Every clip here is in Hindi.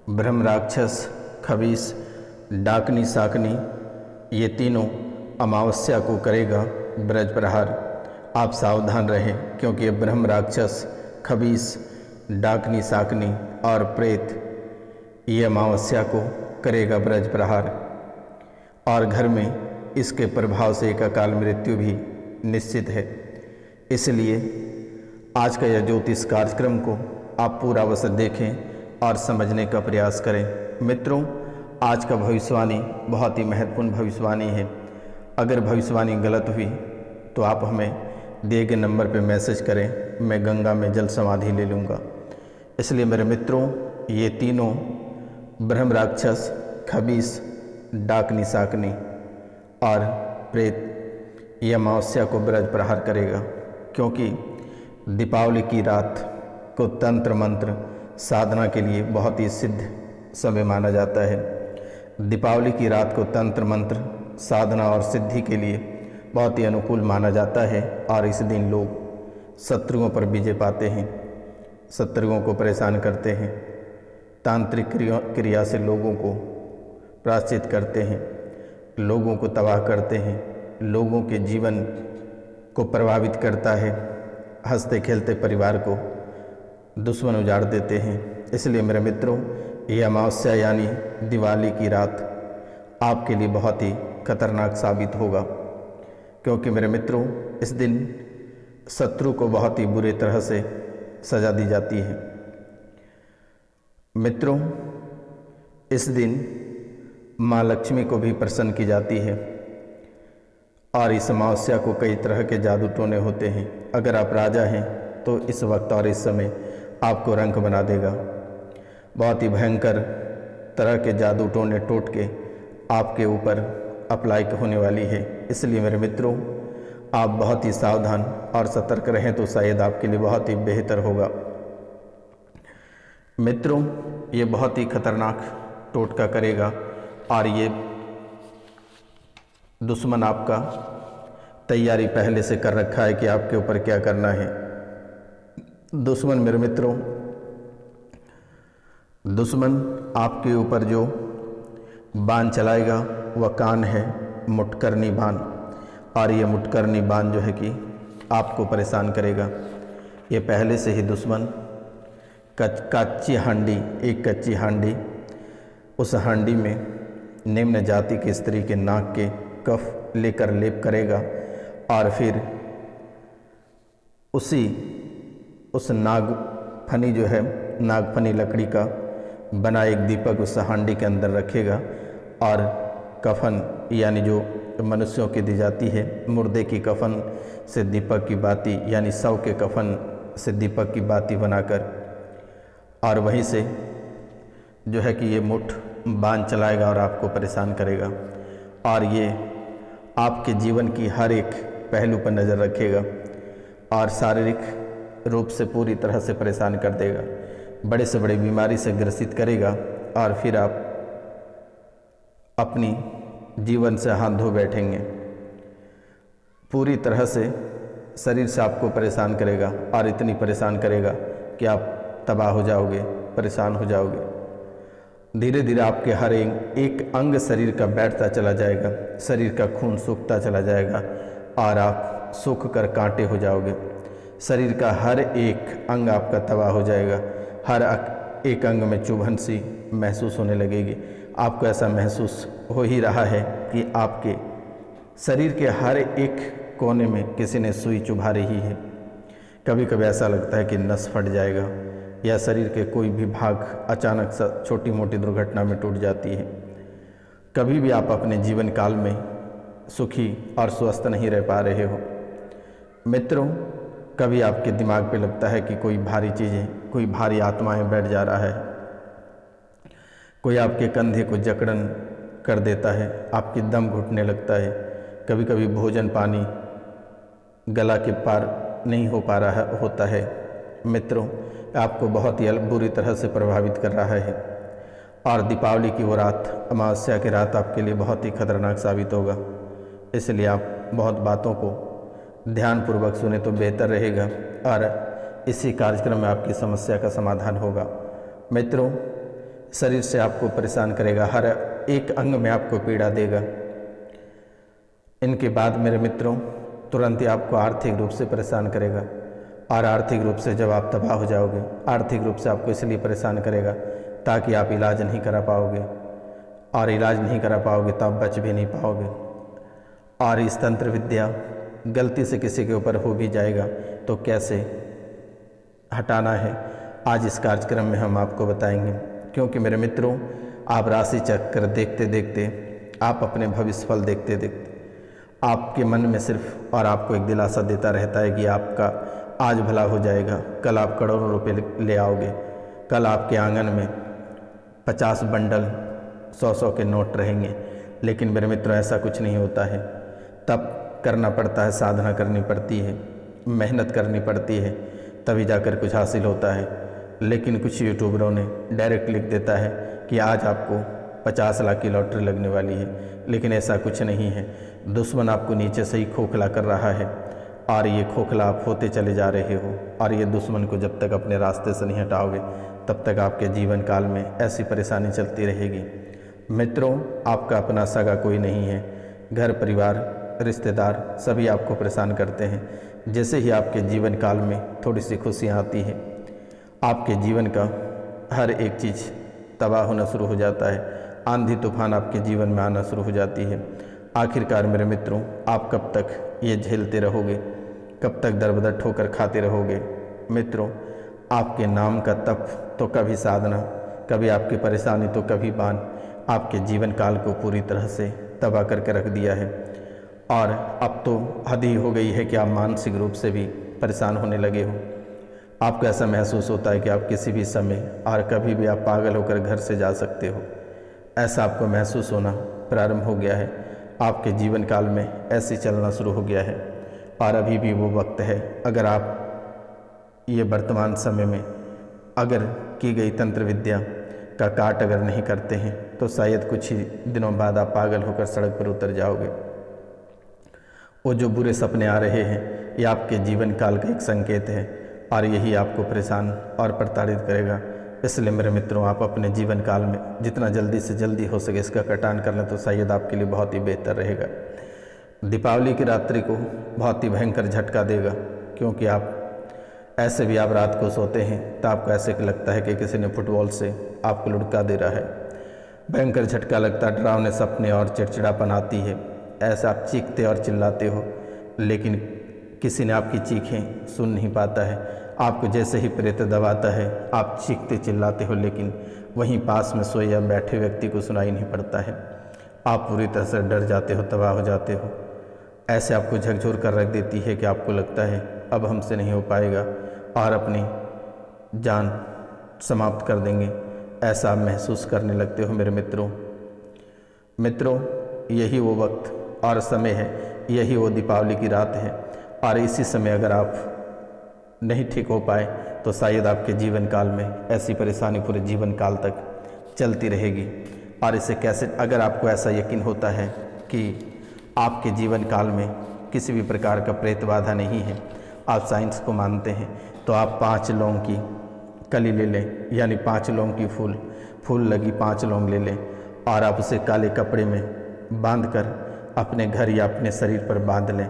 ब्रह्म राक्षस, खबीस, डाकनी, साकनी, ये तीनों अमावस्या को करेगा ब्रज प्रहार। आप सावधान रहें, क्योंकि ये ब्रह्म राक्षस, खबीस, डाकनी, साकनी और प्रेत ये अमावस्या को करेगा ब्रज प्रहार, और घर में इसके प्रभाव से एक अकाल मृत्यु भी निश्चित है। इसलिए आज का यह ज्योतिष कार्यक्रम को आप पूरा अवश्य देखें और समझने का प्रयास करें। मित्रों, आज का भविष्यवाणी बहुत ही महत्वपूर्ण भविष्यवाणी है। अगर भविष्यवाणी गलत हुई तो आप हमें दिए गए नंबर पर मैसेज करें, मैं गंगा में जल समाधि ले लूँगा। इसलिए मेरे मित्रों, ये तीनों ब्रह्म राक्षस, खबीस, डाकनी, साकनी और प्रेत ये अमावस्या को ब्रज प्रहार करेगा, क्योंकि दीपावली की रात को तंत्र मंत्र साधना के लिए बहुत ही सिद्ध समय माना जाता है। दीपावली की रात को तंत्र मंत्र साधना और सिद्धि के लिए बहुत ही अनुकूल माना जाता है, और इस दिन लोग शत्रुओं पर विजय पाते हैं, शत्रुओं को परेशान करते हैं, तांत्रिक क्रिया से लोगों को प्रायश्चित करते हैं, लोगों को तबाह करते हैं, लोगों के जीवन को प्रभावित करता है, हंसते खेलते परिवार को दुश्मन उजाड़ देते हैं। इसलिए मेरे मित्रों, ये अमावस्या यानी दिवाली की रात आपके लिए बहुत ही खतरनाक साबित होगा, क्योंकि मेरे मित्रों, इस दिन शत्रु को बहुत ही बुरी तरह से सजा दी जाती है। मित्रों, इस दिन माँ लक्ष्मी को भी प्रसन्न की जाती है, और इस अमावस्या को कई तरह के जादू टोने होते हैं। अगर आप राजा हैं तो इस वक्त और इस समय आपको रंक बना देगा। बहुत ही भयंकर तरह के जादू टोने टोट के आपके ऊपर अप्लाई होने वाली है। इसलिए मेरे मित्रों, आप बहुत ही सावधान और सतर्क रहें तो शायद आपके लिए बहुत ही बेहतर होगा। मित्रों, ये बहुत ही खतरनाक टोटका करेगा, और ये दुश्मन आपका तैयारी पहले से कर रखा है कि आपके ऊपर क्या करना है। दुश्मन मेरे मित्रों, दुश्मन आपके ऊपर जो बाण चलाएगा वह कान है मुटकरनी बाण, और ये मुटकरनी बाण जो है कि आपको परेशान करेगा। ये पहले से ही दुश्मन कच्ची हांडी, एक कच्ची हांडी, उस हांडी में निम्न जाति की स्त्री के नाक के कफ लेकर लेप करेगा, और फिर उस नागफनी जो है, नागफनी लकड़ी का बना एक दीपक उस हांडी के अंदर रखेगा, और कफन यानी जो मनुष्यों की दी जाती है, मुर्दे की कफन से दीपक की बाती यानी शव के कफन से दीपक की बाती बनाकर, और वहीं से जो है कि ये मुठ बाण चलाएगा और आपको परेशान करेगा, और ये आपके जीवन की हर एक पहलू पर नज़र रखेगा और शारीरिक रूप से पूरी तरह से परेशान कर देगा, बड़े से बड़ी बीमारी से ग्रसित करेगा, और फिर आप अपनी जीवन से हाथ धो बैठेंगे। पूरी तरह से शरीर से आपको परेशान करेगा, और इतनी परेशान करेगा कि आप तबाह हो जाओगे, परेशान हो जाओगे। धीरे धीरे आपके हर एक अंग शरीर का बैठता चला जाएगा, शरीर का खून सूखता चला जाएगा, और आप सूख कर कांटे हो जाओगे। शरीर का हर एक अंग आपका तबाह हो जाएगा, हर एक अंग में चुभन सी महसूस होने लगेगी। आपको ऐसा महसूस हो ही रहा है कि आपके शरीर के हर एक कोने में किसी ने सुई चुभा रही है। कभी कभी ऐसा लगता है कि नस फट जाएगा, या शरीर के कोई भी भाग अचानक से छोटी मोटी दुर्घटना में टूट जाती है। कभी भी आप अपने जीवन काल में सुखी और स्वस्थ नहीं रह पा रहे हो। मित्रों, कभी आपके दिमाग पे लगता है कि कोई भारी चीज़ें, कोई भारी आत्माएं बैठ जा रहा है, कोई आपके कंधे को जकड़न कर देता है, आपकी दम घुटने लगता है। कभी कभी भोजन पानी गला के पार नहीं हो पा रहा होता है। मित्रों, आपको बहुत ही बुरी तरह से प्रभावित कर रहा है, और दीपावली की वो रात, अमावस्या की रात आपके लिए बहुत ही खतरनाक साबित होगा। इसलिए आप बहुत बातों को ध्यानपूर्वक सुने तो बेहतर रहेगा, और इसी कार्यक्रम में आपकी समस्या का समाधान होगा। मित्रों, शरीर से आपको परेशान करेगा, हर एक अंग में आपको पीड़ा देगा। इनके बाद मेरे मित्रों तुरंत ही आपको आर्थिक रूप से परेशान करेगा, और आर्थिक रूप से जब आप तबाह हो जाओगे, आर्थिक रूप से आपको इसलिए परेशान करेगा ताकि आप इलाज नहीं करा पाओगे, और इलाज नहीं करा पाओगे तो आप बच भी नहीं पाओगे। और इस तंत्र विद्या गलती से किसी के ऊपर हो भी जाएगा तो कैसे हटाना है, आज इस कार्यक्रम में हम आपको बताएंगे। क्योंकि मेरे मित्रों, आप राशि चक्र देखते देखते, आप अपने भविष्य फल देखते देखते, आपके मन में सिर्फ और आपको एक दिलासा देता रहता है कि आपका आज भला हो जाएगा, कल आप करोड़ों रुपए ले आओगे, कल आपके आंगन में 50 बंडल 100-100 के नोट रहेंगे। लेकिन मेरे मित्रों, ऐसा कुछ नहीं होता है। तब करना पड़ता है, साधना करनी पड़ती है, मेहनत करनी पड़ती है, तभी जाकर कुछ हासिल होता है। लेकिन कुछ यूट्यूबरों ने डायरेक्ट लिख देता है कि आज आपको 50 लाख की लॉटरी लगने वाली है, लेकिन ऐसा कुछ नहीं है। दुश्मन आपको नीचे से ही खोखला कर रहा है, और ये खोखला आप होते चले जा रहे हो, और ये दुश्मन को जब तक अपने रास्ते से नहीं हटाओगे तब तक आपके जीवन काल में ऐसी परेशानी चलती रहेगी। मित्रों, आपका अपना सगा कोई नहीं है, घर परिवार रिश्तेदार सभी आपको परेशान करते हैं। जैसे ही आपके जीवन काल में थोड़ी सी खुशियाँ आती हैं, आपके जीवन का हर एक चीज़ तबाह होना शुरू हो जाता है, आंधी तूफान आपके जीवन में आना शुरू हो जाती है। आखिरकार मेरे मित्रों, आप कब तक ये झेलते रहोगे, कब तक दर बदर ठोकर खाते रहोगे? मित्रों, आपके नाम का तप तो कभी साधना, कभी आपकी परेशानी तो कभी बान, आपके जीवन काल को पूरी तरह से तबाह करके रख दिया है। और अब तो हद ही हो गई है कि आप मानसिक रूप से भी परेशान होने लगे हो। आपको ऐसा महसूस होता है कि आप किसी भी समय और कभी भी आप पागल होकर घर से जा सकते हो, ऐसा आपको महसूस होना प्रारंभ हो गया है। आपके जीवन काल में ऐसे चलना शुरू हो गया है, और अभी भी वो वक्त है। अगर आप ये वर्तमान समय में अगर की गई तंत्र विद्या का काट अगर नहीं करते हैं तो शायद कुछ ही दिनों बाद आप पागल होकर सड़क पर उतर जाओगे। वो जो बुरे सपने आ रहे हैं, ये आपके जीवन काल का एक संकेत है, और यही आपको परेशान और प्रताड़ित करेगा। इसलिए मेरे मित्रों, आप अपने जीवन काल में जितना जल्दी से जल्दी हो सके इसका कटान कर लें तो शायद आपके लिए बहुत ही बेहतर रहेगा। दीपावली की रात्रि को बहुत ही भयंकर झटका देगा, क्योंकि आप ऐसे भी आप रात को सोते हैं तो आपको ऐसे लगता है कि किसी ने फुटबॉल से आपको लुढ़का दे रहा है। भयंकर झटका लगता है, डरावने सपने और चिड़चिड़ापन आती है। ऐसा आप चीखते और चिल्लाते हो, लेकिन किसी ने आपकी चीखें सुन नहीं पाता है। आपको जैसे ही प्रेत दबाता है आप चीखते चिल्लाते हो, लेकिन वहीं पास में सोए या बैठे व्यक्ति को सुनाई नहीं पड़ता है। आप पूरी तरह से डर जाते हो, तबाह हो जाते हो। ऐसे आपको झकझोर कर रख देती है कि आपको लगता है अब हमसे नहीं हो पाएगा, और अपनी जान समाप्त कर देंगे, ऐसा आप महसूस करने लगते हो। मेरे मित्रों, यही वो वक्त और समय है, यही वो दीपावली की रात है, और इसी समय अगर आप नहीं ठीक हो पाए तो शायद आपके जीवन काल में ऐसी परेशानी पूरे जीवन काल तक चलती रहेगी। और इसे कैसे, अगर आपको ऐसा यकीन होता है कि आपके जीवन काल में किसी भी प्रकार का प्रेत बाधा नहीं है, आप साइंस को मानते हैं, तो आप 5 लौंग की कली ले लें, यानी 5 लौंग की फूल लगी 5 लौंग ले लें, और आप उसे काले कपड़े में बांधकर अपने घर या अपने शरीर पर बांध लें।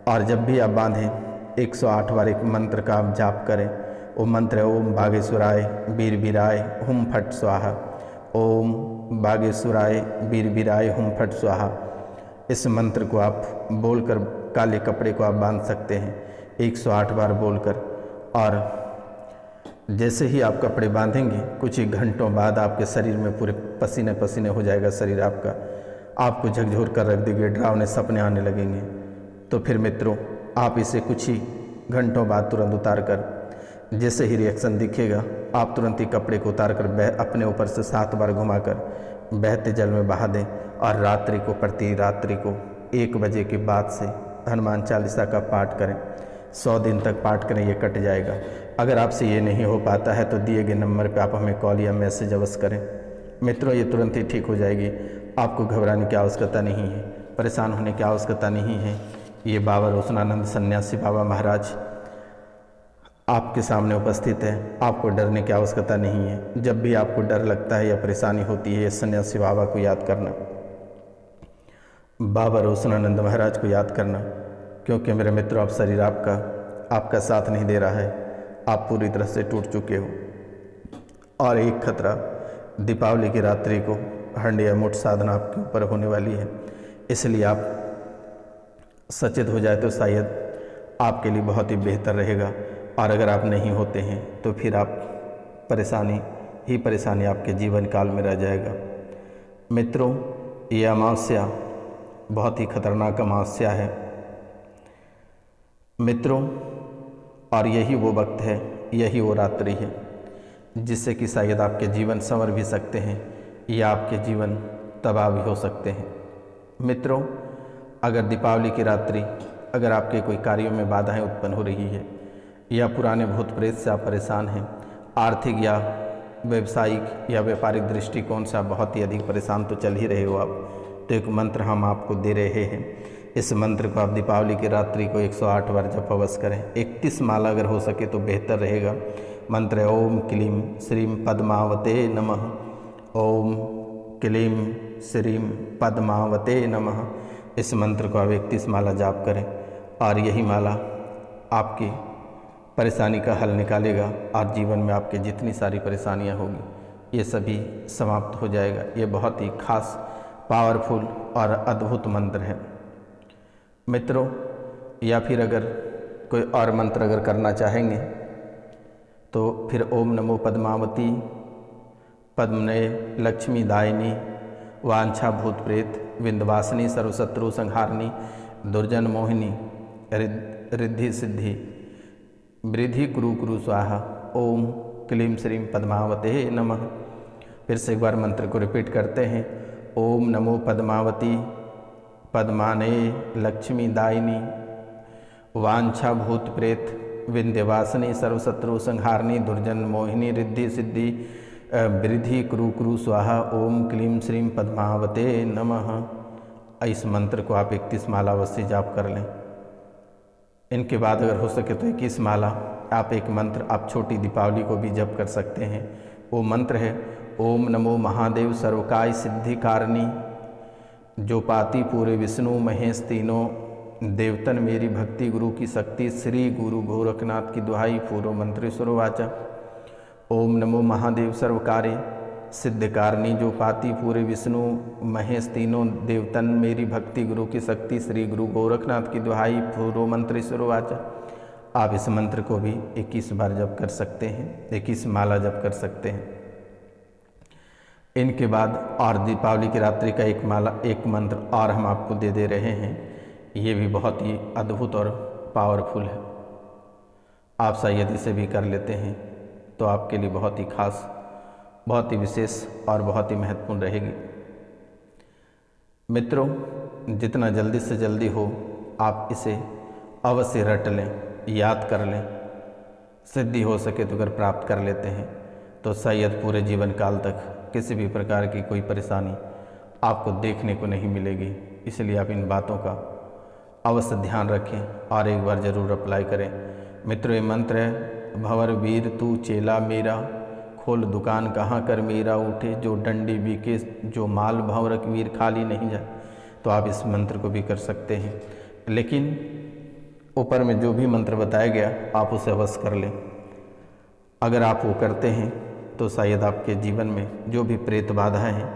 और जब भी आप बांधें 108 बार एक मंत्र का आप जाप करें। वो मंत्र है ओम बागेश्वराय वीरवीराय हुम फट स्वाहा, ओम बागेश्वराय वीरवीराय हुम फट स्वाहा। इस मंत्र को आप बोलकर काले कपड़े को आप बांध सकते हैं 108 बार बोलकर, और जैसे ही आप कपड़े बांधेंगे कुछ ही घंटों बाद आपके शरीर में पूरे पसीने पसीने हो जाएगा शरीर आपका, आपको झकझोर कर रख देंगे, डरावने सपने आने लगेंगे। तो फिर मित्रों, आप इसे कुछ ही घंटों बाद तुरंत उतार कर, जैसे ही रिएक्शन दिखेगा आप तुरंत ही कपड़े को उतार कर अपने ऊपर से 7 बार घुमाकर बहते जल में बहा दें, और रात्रि को प्रति रात्रि को 1 बजे के बाद से हनुमान चालीसा का पाठ करें। 100 दिन तक पाठ करें, ये कट जाएगा। अगर आपसे ये नहीं हो पाता है तो दिए गए नंबर पे आप हमें कॉल या मैसेज अवश्य करें। मित्रों, ये तुरंत ही ठीक हो जाएगी, आपको घबराने की आवश्यकता नहीं है, परेशान होने की आवश्यकता नहीं है। ये बाबा रोशनानंद सन्यासी बाबा महाराज आपके सामने उपस्थित है। आपको डरने की आवश्यकता नहीं है। जब भी आपको डर लगता है या परेशानी होती है, सन्यासी बाबा को याद करना, बाबा रोशनानंद महाराज को याद करना, क्योंकि मेरे मित्रों, आप शरीर आपका साथ नहीं दे रहा है। आप पूरी तरह से टूट चुके हो। और एक खतरा दीपावली की रात्रि को हंड या मुठ साधना आपके ऊपर होने वाली है, इसलिए आप सचेत हो जाए तो शायद आपके लिए बहुत ही बेहतर रहेगा। और अगर आप नहीं होते हैं तो फिर आप परेशानी आपके जीवन काल में रह जाएगा। मित्रों, ये अमावस्या बहुत ही खतरनाक अमावस्या है मित्रों, और यही वो वक्त है, यही वो रात्रि है जिससे कि शायद आपके जीवन संवर भी सकते हैं या आपके जीवन तबाह भी हो सकते हैं। मित्रों, अगर दीपावली की रात्रि अगर आपके कोई कार्यों में बाधाएं उत्पन्न हो रही है या पुराने भूत प्रेत से आप परेशान हैं, आर्थिक या व्यवसायिक या व्यापारिक दृष्टिकोण से आप बहुत ही अधिक परेशान तो चल ही रहे हो आप, तो एक मंत्र हम आपको दे रहे हैं। इस मंत्र को आप दीपावली की रात्रि को 108 बार जप अवश्य करें। 31 माला अगर हो सके तो बेहतर रहेगा। मंत्र है ओम क्लीम श्रीम पद्मावते नमः। ओम क्लीम श्रीम पद्मावते नमः। इस मंत्र को आप 31 माला जाप करें और यही माला आपकी परेशानी का हल निकालेगा और जीवन में आपके जितनी सारी परेशानियां होगी ये सभी समाप्त हो जाएगा। ये बहुत ही खास, पावरफुल और अद्भुत मंत्र है मित्रों। या फिर अगर कोई और मंत्र अगर करना चाहेंगे तो फिर ओम नमो पद्मावती पद्मने लक्ष्मी दायिनी वांछा भूत प्रेत विंध्यवासिनी सर्वशत्रु संहारिणी दुर्जन मोहिनी रिद्धि सिद्धि वृद्धि कुरु कुरु स्वाहा। ओम क्लीम श्रीम पद्मावते नमः। फिर से एक बार मंत्र को रिपीट करते हैं। ओम नमो पद्मावती पद्माने लक्ष्मी दायिनी वांछा भूत प्रेत विंध्यवासिनी सर्वशत्रु संहारिणी दुर्जन मोहिनी रिद्धि सिद्धि वृद्धि कुरु कुरु स्वाहा। ओम क्लीम श्रीम पद्मावते नमः। इस मंत्र को आप 31 माला अवश्य जाप कर लें। इनके बाद अगर हो सके तो 21 माला आप एक मंत्र आप छोटी दीपावली को भी जप कर सकते हैं। वो मंत्र है ओम नमो महादेव सर्वकाय सिद्धि कारिणी जो पाती पूरे विष्णु महेश तीनों देवतन मेरी भक्ति गुरु की शक्ति श्री गुरु गोरखनाथ की दुहाई पूर्व मंत्र सुरवाचा। ओम नमो महादेव सर्वकार्य सिद्धकारिणी जो पाती पूरे विष्णु महेश तीनों देवतन मेरी भक्ति गुरु की शक्ति श्री गुरु गोरखनाथ की दुहाई पूर्व मंत्र सुरवाचा। आप इस मंत्र को भी 21 बार जप कर सकते हैं, 21 माला जप कर सकते हैं। इनके बाद और दीपावली की रात्रि का एक मंत्र और हम आपको दे रहे हैं। ये भी बहुत ही अद्भुत और पावरफुल है। आप शायद इसे भी कर लेते हैं तो आपके लिए बहुत ही खास, बहुत ही विशेष और बहुत ही महत्वपूर्ण रहेगी। मित्रों, जितना जल्दी से जल्दी हो आप इसे अवश्य रट लें, याद कर लें। सिद्धि हो सके तो अगर प्राप्त कर लेते हैं तो शायद पूरे जीवन काल तक किसी भी प्रकार की कोई परेशानी आपको देखने को नहीं मिलेगी। इसलिए आप इन बातों का अवश्य ध्यान रखें और एक बार ज़रूर अप्लाई करें। मित्रों, ये मंत्र है भंवर वीर तू चेला मेरा खोल दुकान कहाँ कर मेरा उठे जो डंडी बिके जो माल भंवर वीर खाली नहीं जाए। तो आप इस मंत्र को भी कर सकते हैं, लेकिन ऊपर में जो भी मंत्र बताया गया आप उसे अवश्य कर लें। अगर आप वो करते हैं तो शायद आपके जीवन में जो भी प्रेत बाधाएँ हैं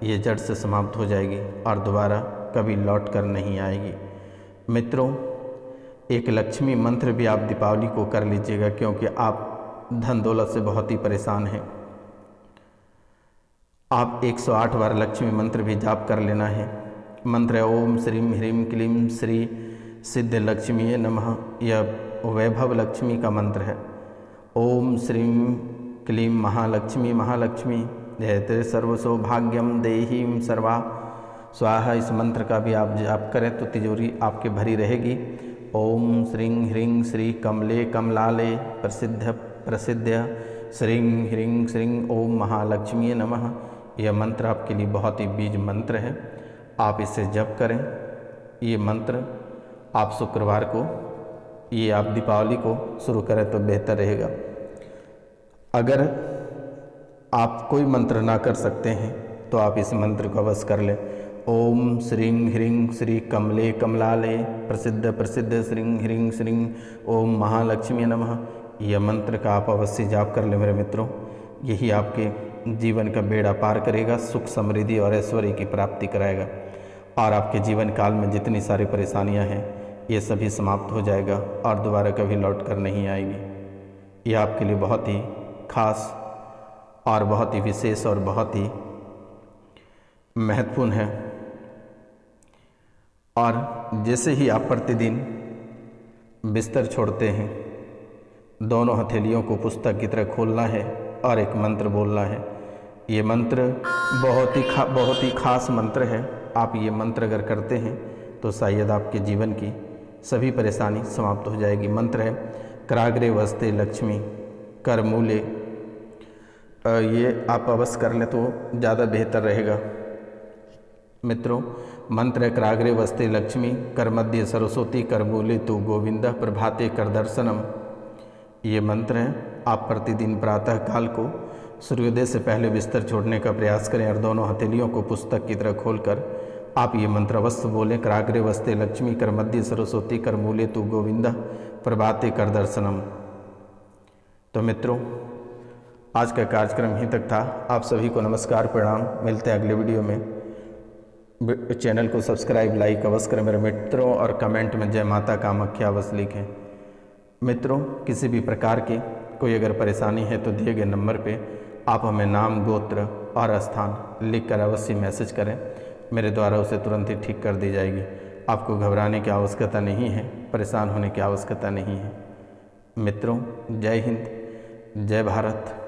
ये जड़ से समाप्त हो जाएगी और दोबारा कभी लौट कर नहीं आएगी। मित्रों, एक लक्ष्मी मंत्र भी आप दीपावली को कर लीजिएगा, क्योंकि आप धन दौलत से बहुत ही परेशान हैं। आप 108 बार लक्ष्मी मंत्र भी जाप कर लेना है। मंत्र है ओम श्रीम ह्रीम क्लीम श्री सिद्ध लक्ष्मी नमः। यह वैभव लक्ष्मी का मंत्र है। ओम श्रीम क्लीम महालक्ष्मी महालक्ष्मी जयते सर्व सौभाग्यम देहीम सर्वा स्वाहा। इस मंत्र का भी आप जाप करें तो तिजोरी आपके भरी रहेगी। ओम श्रीं ह्रीं श्री कमले कमलाले प्रसिद्ध श्रीं ह्रीं श्रीं ओम महालक्ष्मी नमः। यह मंत्र आपके लिए बहुत ही बीज मंत्र है, आप इसे जप करें। ये मंत्र आप शुक्रवार को ये आप दीपावली को शुरू करें तो बेहतर रहेगा। अगर आप कोई मंत्र ना कर सकते हैं तो आप इस मंत्र को अवश्य कर लें। ओम श्रीं ह्रीं श्री कमले कमलालय प्रसिद्ध प्रसिद्ध श्रीं ह्रीं श्रीं ओम महालक्ष्मी नमः। यह मंत्र का आप अवश्य जाप कर लें मेरे मित्रों। यही आपके जीवन का बेड़ा पार करेगा, सुख समृद्धि और ऐश्वर्य की प्राप्ति कराएगा और आपके जीवन काल में जितनी सारी परेशानियां हैं ये सभी समाप्त हो जाएगा और दोबारा कभी लौट कर नहीं आएगी। यह आपके लिए बहुत ही खास और बहुत ही विशेष और बहुत ही महत्वपूर्ण है। और जैसे ही आप प्रतिदिन बिस्तर छोड़ते हैं, दोनों हथेलियों को पुस्तक की तरह खोलना है और एक मंत्र बोलना है। ये मंत्र बहुत ही खास मंत्र है। आप ये मंत्र अगर करते हैं तो शायद आपके जीवन की सभी परेशानी समाप्त हो जाएगी। मंत्र है कराग्रे वस्ते लक्ष्मी करमूले। ये आप अवश्य कर लें तो ज़्यादा बेहतर रहेगा मित्रों। मंत्र है कराग्रे वस्ते लक्ष्मी कर मध्य सरस्वती करमूले तु गोविंद प्रभाते कर दर्शनम। ये मंत्र है आप प्रतिदिन प्रातः काल को सूर्योदय से पहले बिस्तर छोड़ने का प्रयास करें और दोनों हथेलियों को पुस्तक की तरह खोलकर आप ये मंत्र अवश्य बोलें। कराग्रे वस्ते लक्ष्मी कर मध्य सरस्वती कर मूले तु गोविंद प्रभाते कर दर्शनम। तो मित्रों, आज का कार्यक्रम यहीं तक था। आप सभी को नमस्कार प्रणाम। मिलते हैं अगले वीडियो में। चैनल को सब्सक्राइब लाइक अवश्य करें मेरे मित्रों और कमेंट में जय माता कामाख्या अवश्य लिखें। मित्रों, किसी भी प्रकार की कोई अगर परेशानी है तो दिए गए नंबर पे आप हमें नाम गोत्र और स्थान लिखकर अवश्य मैसेज करें। मेरे द्वारा उसे तुरंत ही ठीक कर दी जाएगी। आपको घबराने की आवश्यकता नहीं है, परेशान होने की आवश्यकता नहीं है। मित्रों, जय हिंद, जय भारत।